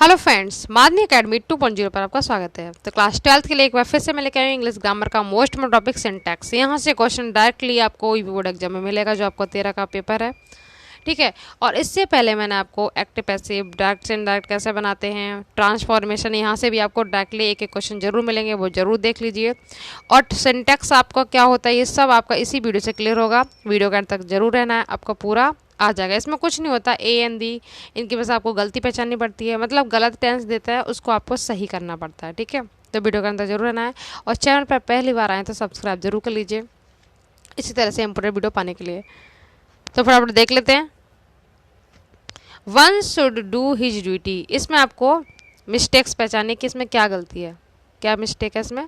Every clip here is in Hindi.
हेलो फ्रेंड्स, मादनी एकेडमी 2.0 पर आपका स्वागत है। तो क्लास 12th के लिए एक बार फिर से मैं लेकर आई हूँ इंग्लिश ग्रामर का मोस्ट इम्पोर्टेंट टॉपिक सिंटैक्स। यहाँ से क्वेश्चन डायरेक्टली आपको कोई भी बोर्ड एग्जाम में मिलेगा, जो आपको 13 का पेपर है, ठीक है। और इससे पहले मैंने आपको एक्टिव पैसिव, डायरेक्ट से इनडायरेक्ट कैसे बनाते हैं, ट्रांसफॉर्मेशन, यहाँ से भी आपको डायरेक्टली एक एक क्वेश्चन जरूर मिलेंगे, वो जरूर देख लीजिए। और सिंटैक्स आपका क्या होता है, ये सब आपका इसी वीडियो से क्लियर होगा। वीडियो के अंत तक जरूर रहना है, आपका पूरा आ जाएगा। इसमें कुछ नहीं होता, ए एन दी इनकी बस आपको गलती पहचाननी पड़ती है, मतलब गलत टेंस देता है उसको आपको सही करना पड़ता है, ठीक है। तो वीडियो के अंदर जरूर रहना है और चैनल पर पहली बार आए तो सब्सक्राइब जरूर कर लीजिए, इसी तरह से इंपोर्टेंट वीडियो पाने के लिए। तो फटाफट देख लेते हैं। One should do his duty, इसमें आपको मिस्टेक्स पहचानने की, इसमें क्या गलती है, क्या मिस्टेक है इसमें।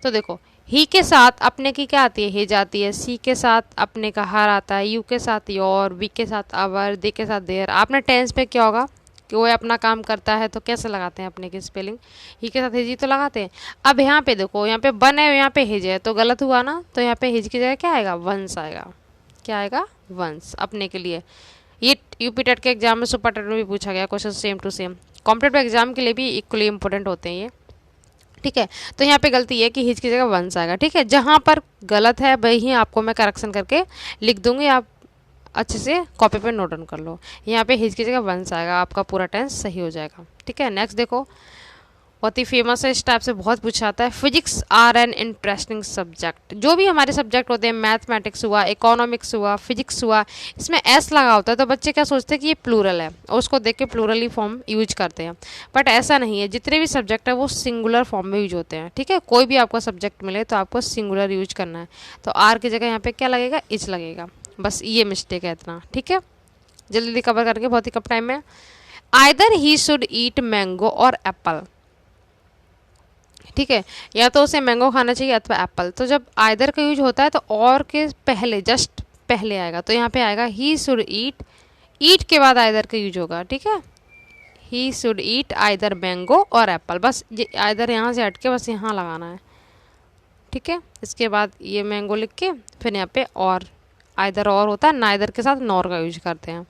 तो देखो, ही के साथ अपने की क्या आती है, हिज आती है। सी के साथ अपने का हर आता है। यू के साथ योर, वी के साथ अवर, दे के साथ देयर। आपने टेंस पे क्या होगा कि वो अपना काम करता है तो कैसे लगाते हैं अपने की स्पेलिंग, ही के साथ हिज ही तो लगाते हैं। अब यहाँ पे देखो, यहाँ पे वन है, यहाँ पे हिज है, तो गलत हुआ ना। तो यहाँ पे हिज की जगह क्या आएगा, वंस आएगा। क्या आएगा, वंस, अपने के लिए। ये यूपी टेट के एग्जाम में, सुपर टेट में भी पूछा गया question, same to same. Competitive exam के लिए भी इक्वली इंपॉर्टेंट होते हैं ये, ठीक है। तो यहाँ पे गलती है कि हिज की जगह वंस आएगा, ठीक है। जहाँ पर गलत है वही आपको मैं करेक्शन करके लिख दूंगी, आप अच्छे से कॉपी पे नोट डाउन कर लो। यहाँ पे हिज की जगह वंस आएगा, आपका पूरा टेंस सही हो जाएगा, ठीक है। नेक्स्ट देखो, बहुत ही फेमस है, इस टाइप से बहुत पूछा आता है। Physics are an interesting subject. जो भी हमारे सब्जेक्ट होते हैं, मैथमेटिक्स हुआ, इकोनॉमिक्स हुआ, फिजिक्स हुआ, इसमें एस लगा होता है तो बच्चे क्या सोचते हैं कि ये प्लूरल है और उसको देख के प्लूरली फॉर्म यूज करते हैं। बट ऐसा नहीं है, जितने भी सब्जेक्ट है वो सिंगुलर फॉर्म में यूज होते हैं, ठीक है। कोई भी आपको सब्जेक्ट मिले तो आपको सिंगुलर यूज करना है। तो आर की जगह यहाँ पे क्या लगेगा, इच लगेगा। बस ये मिस्टेक है इतना, ठीक है। जल्दी जल्दी कवर करके, बहुत ही कम टाइम में। Either he should eat mango और एप्पल, ठीक है। या तो उसे मैंगो खाना चाहिए अथवा एप्पल। तो जब आइदर का यूज होता है तो और के पहले, जस्ट पहले आएगा। तो यहाँ पे आएगा ही शुड ईट, ईट के बाद आइदर का यूज होगा, ठीक है। He should eat either mango और एप्पल, बस ये आइदर यहाँ से हट के बस यहाँ लगाना है, ठीक है। इसके बाद ये मैंगो लिख के फिर यहाँ पे और, आइदर और होता है, नाइदर के साथ नॉर का यूज करते हैं।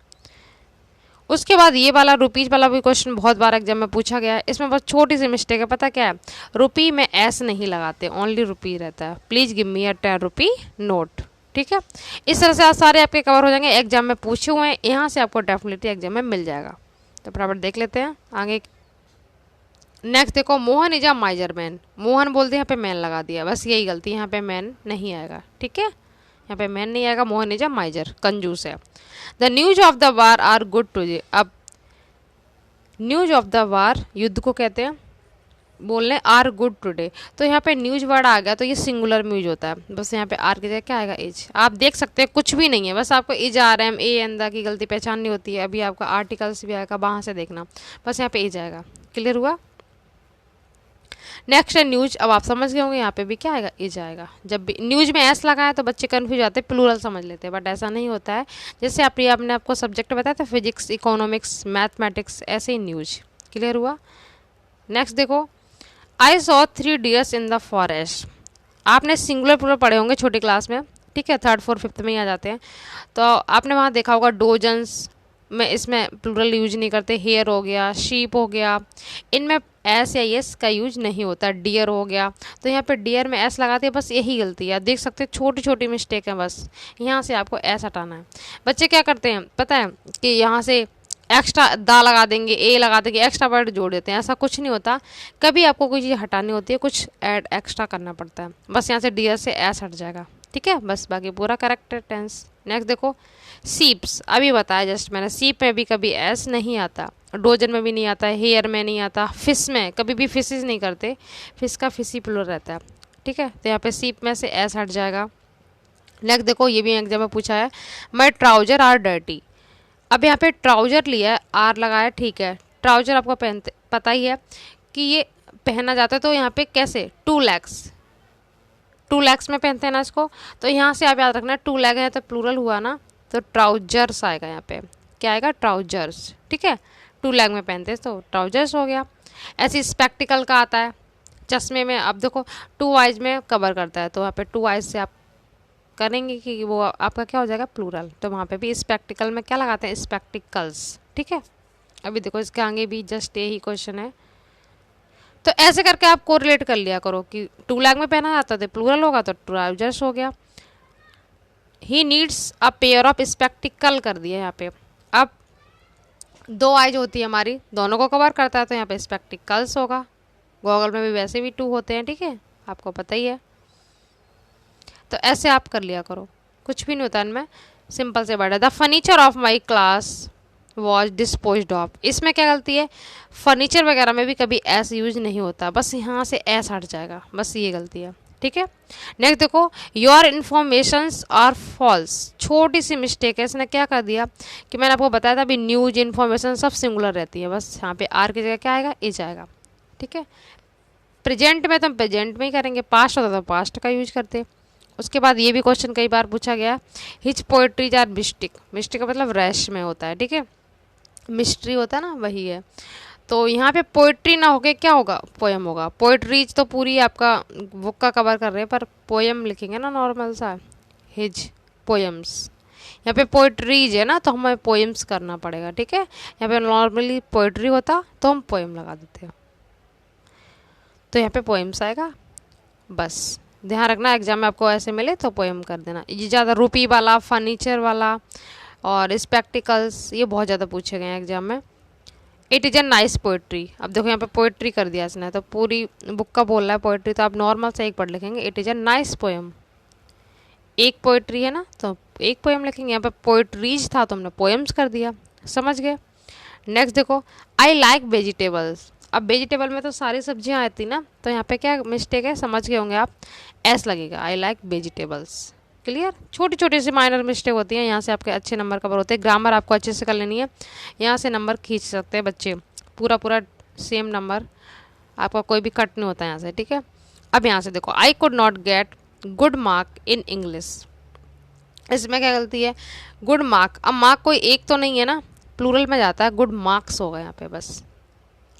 उसके बाद ये वाला रुपीज वाला भी क्वेश्चन बहुत बार एग्जाम में पूछा गया है। इसमें बहुत छोटी सी मिस्टेक है, पता क्या है, रुपी में एस नहीं लगाते, ओनली रुपी रहता है। Please give me a 10 rupee note, ठीक है। इस तरह से आज सारे आपके कवर हो जाएंगे, एग्जाम में पूछे हुए हैं, यहाँ से आपको डेफिनेटली एग्जाम में मिल जाएगा। तो फटाफट देख लेते हैं आगे। नेक्स्ट देखो, Mohan is a माइजर man. Mohan बोलते हैं, यहाँ पे मैन लगा दिया, बस यही गलती, यहाँ पे मैन नहीं आएगा, ठीक है। यहाँ पे मैन नहीं आएगा, मोहन इज अ माइजर, कंजूस है। The news of the war are good too. अब न्यूज ऑफ द वार, युद्ध को कहते हैं, बोलने आर गुड टुडे। तो यहाँ पे न्यूज वर्ड आ गया तो ये सिंगुलर में यूज होता है, बस यहाँ पे आर की जगह क्या आएगा, इज। आप देख सकते हैं कुछ भी नहीं है, बस आपको is are am a an the की गलती पहचाननी होती है। अभी आपका आर्टिकल्स भी आएगा, वहाँ से देखना, बस यहाँ पे इज आएगा। क्लियर हुआ। नेक्स्ट है न्यूज। अब आप समझ गए होंगे, यहाँ पे भी क्या आएगा, इज आएगा। जब भी न्यूज में एस लगा है तो बच्चे कन्फ्यूज आते हैं, प्लूरल समझ लेते हैं, बट ऐसा नहीं होता है। जैसे आपने आपको सब्जेक्ट बताया था, फिजिक्स, इकोनॉमिक्स, मैथमेटिक्स, ऐसे ही न्यूज। क्लियर हुआ। नेक्स्ट देखो, I saw 3 dears in the forest. आपने सिंगुलर प्लूरल पढ़े होंगे छोटी क्लास में, ठीक है, 3rd 4th 5th में ही आ जाते हैं। तो आपने वहाँ देखा होगा डोजन्स में, इसमें प्लूरल यूज नहीं करते। हेयर हो गया, शीप हो गया, इनमें एस या एस का यूज नहीं होता। डियर हो गया, तो यहाँ पे डियर में एस लगाते हैं, बस यही गलती है। देख सकते हैं छोटी छोटी मिस्टेक है, बस यहाँ से आपको एस हटाना है। बच्चे क्या करते हैं पता है, कि यहाँ से एक्स्ट्रा दा लगा देंगे, ए लगा देंगे, एक्स्ट्रा वर्ड जोड़ देते हैं। ऐसा कुछ नहीं होता, कभी आपको कोई चीज़ हटानी होती है, कुछ ऐड एक्स्ट्रा करना पड़ता है, बस यहाँ से डियर से एस हट जाएगा, ठीक है। बस बाकी पूरा करेक्ट है टेंस। नेक्स्ट देखो, सीप्स, अभी बताया जस्ट मैंने, सीप में भी कभी एस नहीं आता, डोजन में भी नहीं आता, हेयर में नहीं आता, फिश में कभी भी फिशेज नहीं करते, फिश का फिशी प्लूरल रहता है, ठीक है। तो यहाँ पे सीप में से एस हट जाएगा। नेक्स्ट देखो, ये भी एग्जाम में पूछा है, माई ट्राउजर आर डर्टी। अब यहाँ पे ट्राउजर लिया है, आर लगाया, ठीक है। ट्राउजर आपको पहनते पता ही है कि ये पहना जाता है, तो यहाँ पे कैसे, 2 लैक्स में पहनते हैं ना इसको। तो यहाँ से आप याद रखना, 2 लैग है तो प्लूरल हुआ ना, तो ट्राउजर्स आएगा, यहाँ पे क्या आएगा, ट्राउजर्स, ठीक है। 2 लैग में पहनते हैं तो ट्राउजर्स हो गया। ऐसे स्पेक्टिकल का आता है, चश्मे में, अब देखो 2 आइज में कवर करता है, तो वहाँ पे 2 आइज से आप करेंगे कि वो आपका क्या हो जाएगा, प्लूरल। तो वहाँ पे भी स्पेक्टिकल में क्या लगाते हैं, स्पेक्टिकल्स, ठीक है। अभी देखो इसके आगे भी जस्ट यही क्वेश्चन है। तो ऐसे करके आप कोरिलेट कर लिया करो कि टू लैग में पहना जाता था, प्लूरल होगा तो ट्राउजर्स हो गया। He needs a pair of spectacled कर दिया यहाँ पे। अब दो आइज होती है हमारी, दोनों को कवर करता है, तो यहाँ पे स्पेक्टिकल्स होगा। गॉगल में भी वैसे भी 2 होते हैं, ठीक है, आपको पता ही है। तो ऐसे आप कर लिया करो, कुछ भी नहीं होता इनमें, सिंपल से वर्ड है। The furniture of my class was disposed of. इसमें क्या गलती है, फर्नीचर वगैरह में भी कभी एस यूज नहीं होता, बस यहाँ से एस हट जाएगा, बस ये गलती है, ठीक है। नेक्स्ट देखो, योर इन्फॉर्मेशंस आर फॉल्स। छोटी सी मिस्टेक है, इसने क्या कर दिया कि मैंने आपको बताया था अभी न्यूज इन्फॉर्मेशन सब सिंगुलर रहती है, बस यहाँ पे आर की जगह क्या आएगा, इज आएगा, ठीक है। प्रेजेंट में तो हम प्रेजेंट में ही करेंगे, पास्ट होता तो पास्ट का यूज करते। उसके बाद ये भी क्वेश्चन कई बार पूछा गया, his poetries are mystic. Mystic का मतलब रैश में होता है, ठीक है, मिस्ट्री होता है ना, वही है। तो यहाँ पे पोएट्री ना होके क्या होगा, पोएम होगा। पोएट्रीज तो पूरी आपका बुक का कवर कर रहे हैं, पर पोएम लिखेंगे ना नॉर्मल सा, हिज पोएम्स। यहाँ पे पोएट्रीज है ना, तो हमें पोएम्स करना पड़ेगा, ठीक है। यहाँ पे नॉर्मली पोएट्री होता तो हम पोएम लगा देते हैं, तो यहाँ पे पोएम्स आएगा। बस ध्यान रखना, एग्जाम में आपको ऐसे मिले तो पोएम कर देना। ये ज़्यादा रुपी वाला, फर्नीचर वाला और स्पेक्टिकल्स, ये बहुत ज़्यादा पूछे गए हैं एग्जाम में। It is a nice poetry. अब देखो यहाँ पे पोइट्री कर दिया इसने, तो पूरी बुक का बोल रहा है पोइट्री, तो आप नॉर्मल से एक पढ़ लिखेंगे, it is a nice poem. एक पोइट्री है ना, तो एक पोएम लिखेंगे। यहाँ पे पोइट्रीज था तो हमने पोएम्स कर दिया, समझ गए। नेक्स्ट देखो, आई लाइक वेजिटेबल्स। अब वेजिटेबल में तो सारी सब्जियां आती ना, तो यहाँ पे क्या मिस्टेक है, समझ गए होंगे आप, एस लगेगा, आई लाइक वेजिटेबल्स। क्लियर, छोटी छोटी सी माइनर मिस्टेक होती हैं, यहाँ से आपके अच्छे नंबर कवर होते हैं। ग्रामर आपको अच्छे से कर लेनी है, यहाँ से नंबर खींच सकते हैं बच्चे, पूरा पूरा सेम नंबर, आपका कोई भी कट नहीं होता है यहाँ से, ठीक है। अब यहाँ से देखो, I could not get good mark in English. इसमें क्या गलती है, गुड मार्क। अब मार्क कोई एक तो नहीं है ना, प्लूरल में जाता है, गुड मार्क्स होगा यहाँ पे बस।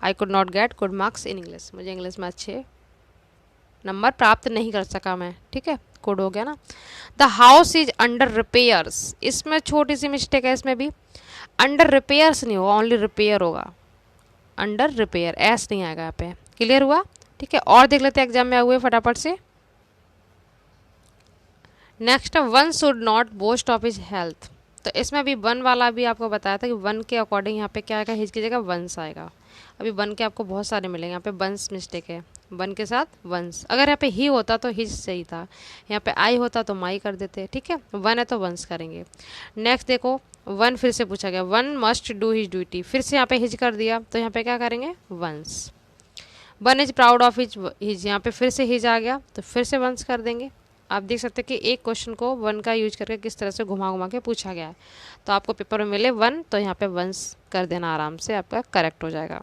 I could not get good marks in English, मुझे इंग्लिश में अच्छे नंबर प्राप्त नहीं कर सका मैं, ठीक है, कोड हो गया ना। The house is under repairs. इसमें छोटी सी मिस्टेक है, इसमें भी अंडर रिपेयर्स नहीं होगा, ओनली रिपेयर होगा, अंडर रिपेयर, एस नहीं आएगा यहाँ पे। क्लियर हुआ, ठीक है। और देख लेते हैं एग्जाम में आए हुए फटाफट से। Next, one should not boast of his health. तो इसमें भी वन वाला भी आपको बताया था कि वन के अकॉर्डिंग यहाँ पे क्या आएगा, हिज की जगह वंस आएगा। अभी वन के आपको बहुत सारे मिलेंगे, यहाँ पे वंस मिस्टेक है, वन के साथ वंस। अगर यहाँ पे ही होता तो हिज सही था, यहाँ पे आई होता तो माई कर देते, ठीक है। वन है तो वंस करेंगे। नेक्स्ट देखो, वन फिर से पूछा गया, one must do his duty, फिर से यहाँ पे हिज कर दिया, तो यहाँ पे क्या करेंगे, once. One is proud of his, यहाँ पे फिर से हिज आ गया, तो फिर से वंस कर देंगे। आप देख सकते हैं कि एक क्वेश्चन को वन का यूज करके किस तरह से घुमा घुमा के पूछा गया है। तो आपको पेपर में मिले वन, तो यहाँ पे वंस कर देना, आराम से आपका करेक्ट हो जाएगा।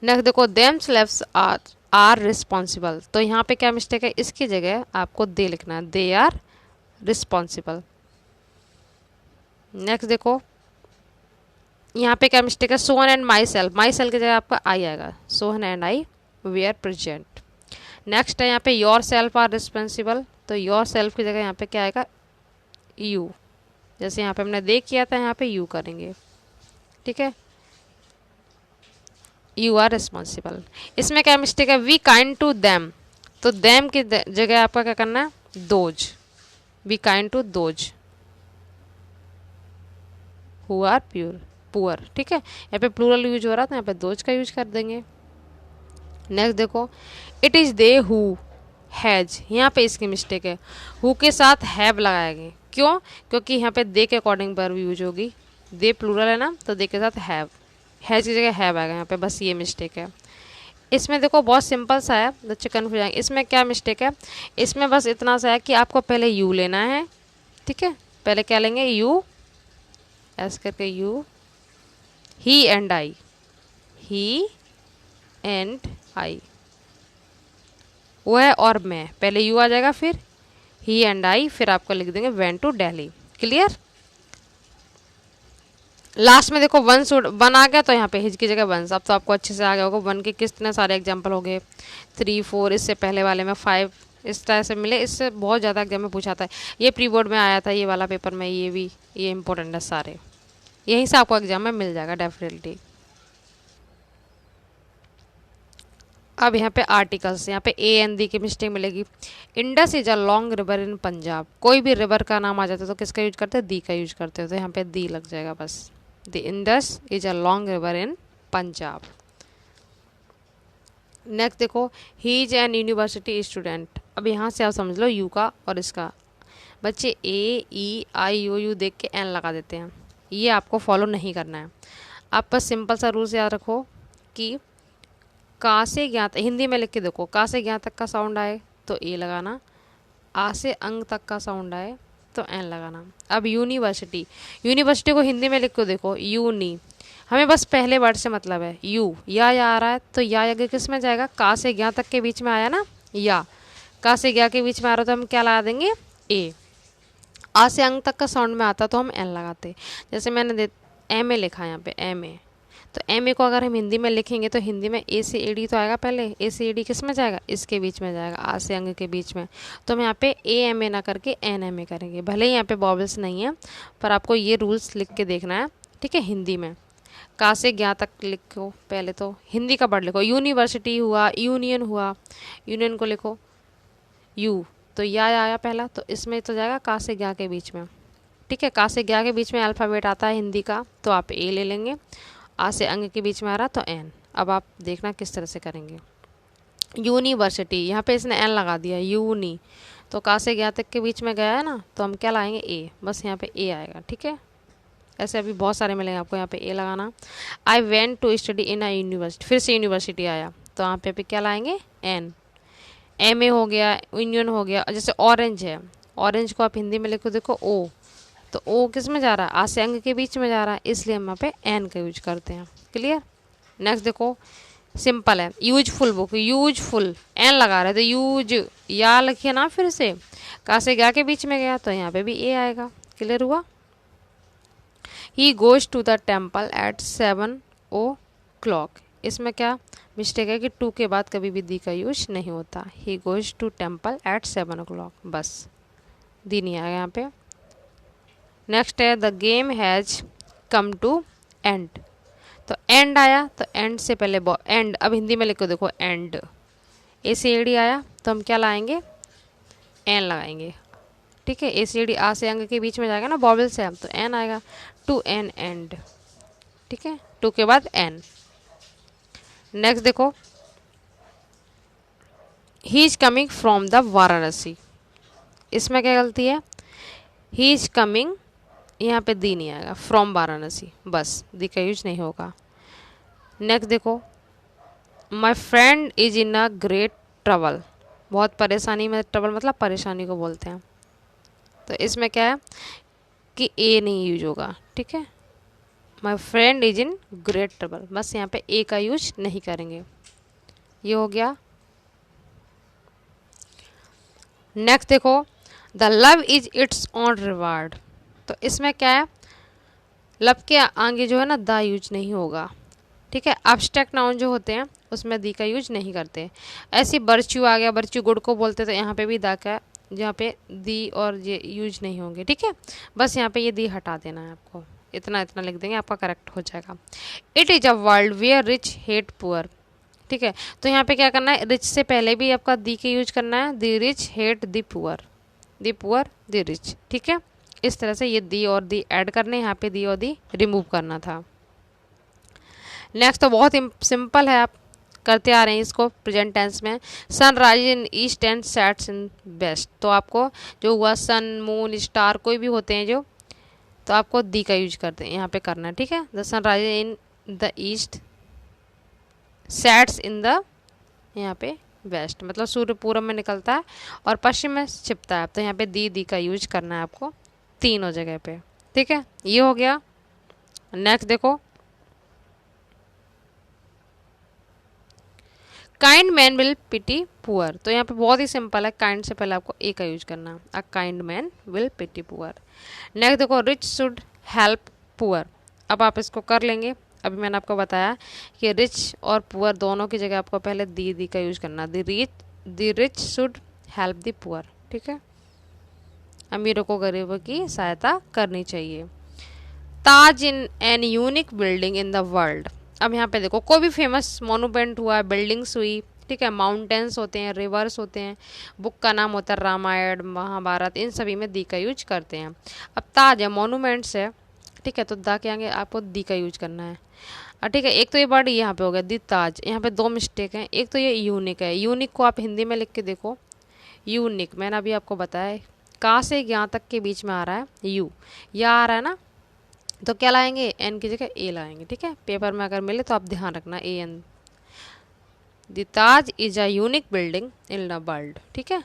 नेक्स्ट देखो, देम स्लेव्स आर रिस्पॉन्सिबल। तो यहाँ पे क्या मिस्टेक है, इसकी जगह आपको दे लिखना है, दे आर रिस्पॉन्सिबल। नेक्स्ट देखो, यहाँ पे क्या मिस्टेक है, Sohan and myself. Myself की जगह आपका आई आएगा, Sohan and I were present. Next है यहाँ पे योर सेल्फ आर रिस्पॉन्सिबल, तो योर सेल्फ की जगह यहाँ पे क्या आएगा, यू। जैसे यहाँ पे हमने दे किया था, यहाँ पे यू करेंगे, ठीक है, यू आर रिस्पॉन्सिबल। इसमें क्या मिस्टेक है, वी काइंड टू देम, तो देम की जगह आपका क्या करना है, those, we kind to those who are pure poor, ठीक है। यहाँ पे प्लूरल यूज हो रहा था, यहाँ पे दोज का यूज कर देंगे। नेक्स्ट देखो, it is they who has, यहाँ पे इसकी मिस्टेक है, हु के साथ हैव लगाएंगे, क्यों, क्योंकि यहाँ पे दे के अकॉर्डिंग वर्ब यूज होगी, दे प्लूरल है ना, तो दे के साथ हैव, हैज की जगह हैव आएगा यहाँ पे, बस ये मिस्टेक है। इसमें देखो बहुत सिंपल सा है, बच्चे कन्फ्यूज जाएंगे। इसमें क्या मिस्टेक है, इसमें बस इतना सा है कि आपको पहले यू लेना है, ठीक है, पहले क्या लेंगे, यू, ऐसे करके you, he and I, he and I, वो है, और मैं, पहले यू आ जाएगा, फिर ही एंड आई, फिर आपको लिख देंगे went to Delhi. Clear. Last में देखो, वन आ गया, तो यहाँ पे हिज की जगह वंस। अब तो आपको अच्छे से आ गया होगा, वन के कितने सारे एग्जाम्पल हो गए, 3 4, इससे पहले वाले में 5, इस तरह से मिले। इससे बहुत ज़्यादा एग्जाम में पूछा था, ये प्री बोर्ड में आया था, ये वाला पेपर में, ये भी, ये इंपॉर्टेंट है सारे। यहीं से आपको एग्जाम में मिल जाएगा डेफिनेटली। अब यहाँ पे आर्टिकल्स, यहाँ पे ए एन दी की मिस्टेक मिलेगी। Indus is a long river in Punjab, कोई भी रिवर का नाम आ जाता है तो किसका यूज करते हैं, दी का यूज करते हैं, तो यहाँ पे दी लग जाएगा बस। The Indus is a long river in Punjab. Next देखो, he is an university student. अब यहाँ से आप समझ लो यू का और इसका, बच्चे ए ई आई ओ यू देख के एन लगा देते हैं, ये आपको फॉलो नहीं करना है। आप बस सिंपल सा रूल्स याद रखो कि का से ज्ञा तक, हिंदी में लिख के देखो, का से ज्ञा तक का साउंड आए तो ए लगाना, आ से अंग तक का साउंड आए तो एन लगाना। अब यूनिवर्सिटी, यूनिवर्सिटी को हिंदी में लिख के देखो यूनी, हमें बस पहले वर्ड से मतलब है, यू या आ रहा है तो या आगे किस में जाएगा, का से ज्ञा तक के बीच में आया ना, या का से ज्ञा के बीच में आ रहा तो हम क्या लगा देंगे, ए। आ से अंग तक का साउंड में आता तो हम एन लगाते। जैसे मैंने एम ए लिखा है यहाँ पे एम ए, तो एम ए को अगर हम हिंदी में लिखेंगे तो हिंदी में ए से ए डी तो आएगा, पहले ए से ए डी किस में जाएगा, इसके बीच में जाएगा, आ से अंग के बीच में। तो हम यहाँ पे ए एम ए ना करके एन एम ए करेंगे, भले ही यहाँ पे बॉबल्स नहीं है पर आपको ये रूल्स लिख के देखना है, ठीक है। हिंदी में का से ज्ञा तक लिखो, पहले तो हिंदी का वर्ड लिखो, यूनिवर्सिटी हुआ, यूनियन हुआ, यूनियन को लिखो यू, तो या आया पहला तो इसमें तो जाएगा का से ज्ञा के बीच में, ठीक है। का से ज्ञा के बीच में अल्फ़ाबेट आता है हिंदी का तो आप ए ले लेंगे, आ से अंग के बीच में आ रहा तो एन। अब आप देखना किस तरह से करेंगे। यूनिवर्सिटी, यहाँ पे इसने एन लगा दिया, यूनी, तो का से ज्ञा तक के बीच में गया है ना तो हम क्या लाएंगे, ए, बस यहाँ पे ए आएगा, ठीक है। ऐसे अभी बहुत सारे मिलेंगे आपको, यहाँ पे ए लगाना। I went to study in a university, फिर से यूनिवर्सिटी आया तो यहाँ पे क्या लाएंगे, एन। एम ए हो गया, यूनियन हो गया, जैसे ऑरेंज है, ऑरेंज को आप हिंदी में लिखो देखो ओ, तो ओ किस में जा रहा है, आ से अंग के बीच में जा रहा है, इसलिए हम यहाँ पे एन का यूज करते हैं। क्लियर। नेक्स्ट देखो, सिंपल है, यूजफुल बुक, यूजफुल एन लगा रहे तो यूज या लिखिए ना, फिर से का से गया के बीच में गया तो यहाँ पे भी ए आएगा। क्लियर हुआ। He goes to the temple at 7 o'clock, इसमें क्या मिस्टेक है कि टू के बाद कभी भी दी का यूज नहीं होता। He goes to temple at 7 o'clock, बस दी नहीं आएगा यहाँ पे। नेक्स्ट है, the game has come to end, तो एंड आया तो एंड से पहले एंड, अब हिंदी में लिखो देखो एंड, ए से ए डी आया तो हम क्या लाएंगे, एन लगाएंगे, ठीक है। ए से डी आ से अंग के बीच में जाएगा ना, बॉबल से तो एन आएगा, टू एन एंड, ठीक है, टू के बाद एन। नेक्स्ट देखो, he is coming from the Varanasi, इसमें क्या गलती है, ही इज कमिंग, यहाँ पे दी नहीं आएगा, फ्रॉम वाराणसी, बस दी का यूज नहीं होगा। नेक्स्ट देखो, my friend is in a great trouble, बहुत परेशानी में, ट्रबल मतलब परेशानी को बोलते हैं, तो इसमें क्या है कि ए नहीं यूज होगा, ठीक है। My friend is in great trouble, बस यहाँ पे ए का यूज नहीं करेंगे। ये हो गया। नेक्स्ट देखो, the love is it's on reward, तो इसमें क्या है, लव के आगे जो है ना द यूज नहीं होगा, ठीक है। एब्स्ट्रैक्ट नाउन जो होते हैं उसमें दी का यूज नहीं करते। ऐसे बर्च्यू आ गया, बर्च्यू गुड को बोलते तो यहाँ पे भी दा का, जहाँ पे दी और ये यूज नहीं होंगे, ठीक है। बस यहाँ पे ये दी हटा देना है आपको, इतना इतना लिख देंगे, आपका करेक्ट हो जाएगा। It is a world where rich hate poor, ठीक है। तो यहाँ पे क्या करना है, रिच से पहले भी आपका दी के यूज करना है, the rich hate the poor, the poor the rich, ठीक है। इस तरह से ये दी और दी ऐड करने, यहाँ पे दी और दी रिमूव करना था। नेक्स्ट तो बहुत सिंपल है, आप करते आ रहे हैं इसको प्रेजेंट टेंस में। Sun rise in east and sets in west, तो आपको जो हुआ सन मून स्टार कोई भी होते हैं जो, तो आपको दी का यूज करते हैं यहाँ पे करना है, ठीक है। The sun rise in the east, sets in the, यहाँ पे वेस्ट, मतलब सूर्य पूरब में निकलता है और पश्चिम में छिपता है, तो यहाँ पे दी का यूज करना है आपको तीनों जगह पे, ठीक है। ये हो गया। नेक्स्ट देखो, kind man will pity poor, तो यहाँ पे बहुत ही सिंपल है, काइंड से पहले आपको ए का यूज करना है, a kind man will pity poor. Next देखो, रिच शुड हेल्प पुअर, अब आप इसको कर लेंगे। अभी मैंने आपको बताया कि रिच और पुअर दोनों की जगह आपको पहले दी का यूज करना, the rich should help the poor, ठीक है। अमीरों को गरीबों की सहायता करनी चाहिए। Taj in an unique building in the world. अब यहाँ पे देखो कोई भी फेमस मोनूमेंट हुआ, बिल्डिंग्स हुई, ठीक है, माउंटेन्स होते हैं, रिवर्स होते हैं, बुक का नाम होता है रामायण महाभारत, इन सभी में दी का यूज करते हैं। अब ताज है, मोनूमेंट्स है, ठीक है, तो दा के आगे आपको दी का यूज करना है। ठीक है, एक तो ये वर्ड यहाँ पे हो गया दी ताज, यहाँ पे दो मिस्टेक हैं। एक तो ये यूनिक है, यूनिक को आप हिंदी में लिख के देखो, यूनिक मैंने अभी आपको बताया कहाँ से यहाँ तक के बीच में आ रहा है यू, या आ रहा है ना, तो क्या लाएंगे, एन की जगह ए लाएंगे, ठीक है। पेपर में अगर मिले तो आप ध्यान रखना a an. The Taj is a unique building in the world, ठीक है,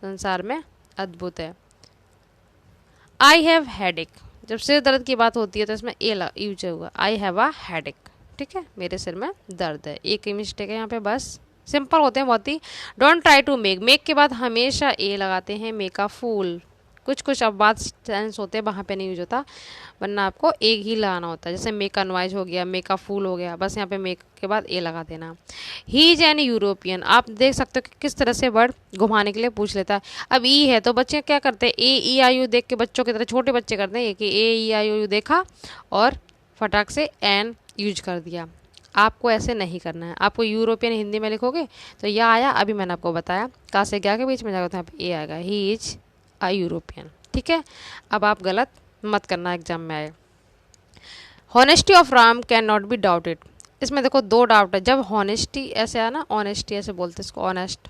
संसार में अद्भुत है। आई हैव हेडेक, जब सिर दर्द की बात होती है तो इसमें ए यूज होगा, आई हैव अ हेडेक, ठीक है, मेरे सिर में दर्द है। एक ही मिस्टेक है यहाँ पे, बस सिंपल होते हैं बहुत ही। Don't try to make, make के बाद हमेशा ए लगाते हैं, मेक अ फूल। कुछ कुछ अब बात सेंस होते हैं वहाँ पे नहीं यूज होता, वरना आपको एक ही लगाना होता है, जैसे मेक अ नॉइज हो गया, मेक अ फूल हो गया, बस यहाँ पे मेक के बाद ए लगा देना। ही इज एन यूरोपियन, आप देख सकते हो कि किस तरह से वर्ड घुमाने के लिए पूछ लेता है। अब ई है तो बच्चे क्या करते हैं, ए ई आई यू देख के बच्चों की तरह छोटे बच्चे करते हैं कि ए ई आई यू देखा और फटाक से एन यूज कर दिया। आपको ऐसे नहीं करना है, आपको यूरोपियन हिंदी में लिखोगे तो यह आया, अभी मैंने आपको बताया का से क्या के बीच में जाएगा तो यहाँ पे ए आएगा, ही इज अ यूरोपियन, ठीक है। अब आप गलत मत करना एग्जाम में आए। Honesty of Ram can not be doubted, इसमें देखो दो डाउट है। जब हॉनेस्टी ऐसे आया ना, ऑनेस्टी ऐसे बोलते हैं इसको, ऑनेस्ट,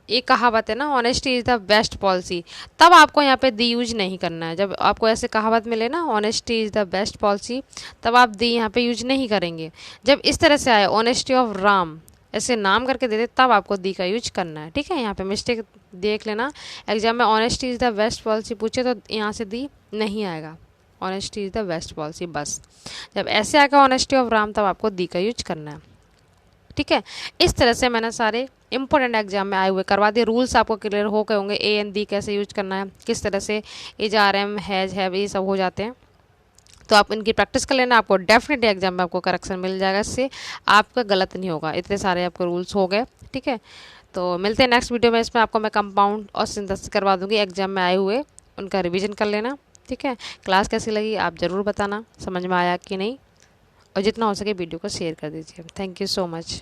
एक कहावत है ना, honesty is the best policy, तब आपको यहाँ पे दी यूज नहीं करना है। जब आपको ऐसे कहावत मिले ना, honesty is the best policy, तब आप दी यहाँ पे यूज नहीं करेंगे। जब इस तरह से आए ऑनेस्टी ऑफ राम ऐसे नाम करके दे दे, तब आपको दी का यूज करना है, ठीक है। यहाँ पे मिस्टेक देख लेना, एग्जाम में honesty is the best policy पूछे तो यहाँ से दी नहीं आएगा, honesty is the best policy बस। जब ऐसे आएगा ऑनेस्टी ऑफ राम, तब आपको दी का यूज करना है, ठीक है। इस तरह से मैंने सारे इंपॉर्टेंट एग्जाम में आए हुए करवा दिए। रूल्स आपको क्लियर हो गए होंगे, ए एन दी कैसे यूज करना है, किस तरह से is are am has have ये सब हो जाते हैं, तो आप इनकी प्रैक्टिस कर लेना, आपको डेफिनेटली एग्जाम में आपको करेक्शन मिल जाएगा, इससे आपका गलत नहीं होगा। इतने सारे आपके रूल्स हो गए, ठीक है। तो मिलते हैं नेक्स्ट वीडियो में, इसमें आपको मैं कंपाउंड और सिंथेसिस करवा दूंगी एग्जाम में आए हुए, उनका रिवीजन कर लेना, ठीक है। क्लास कैसी लगी आप ज़रूर बताना, समझ में आया कि नहीं, और जितना हो सके वीडियो को शेयर कर दीजिए। Thank you so much.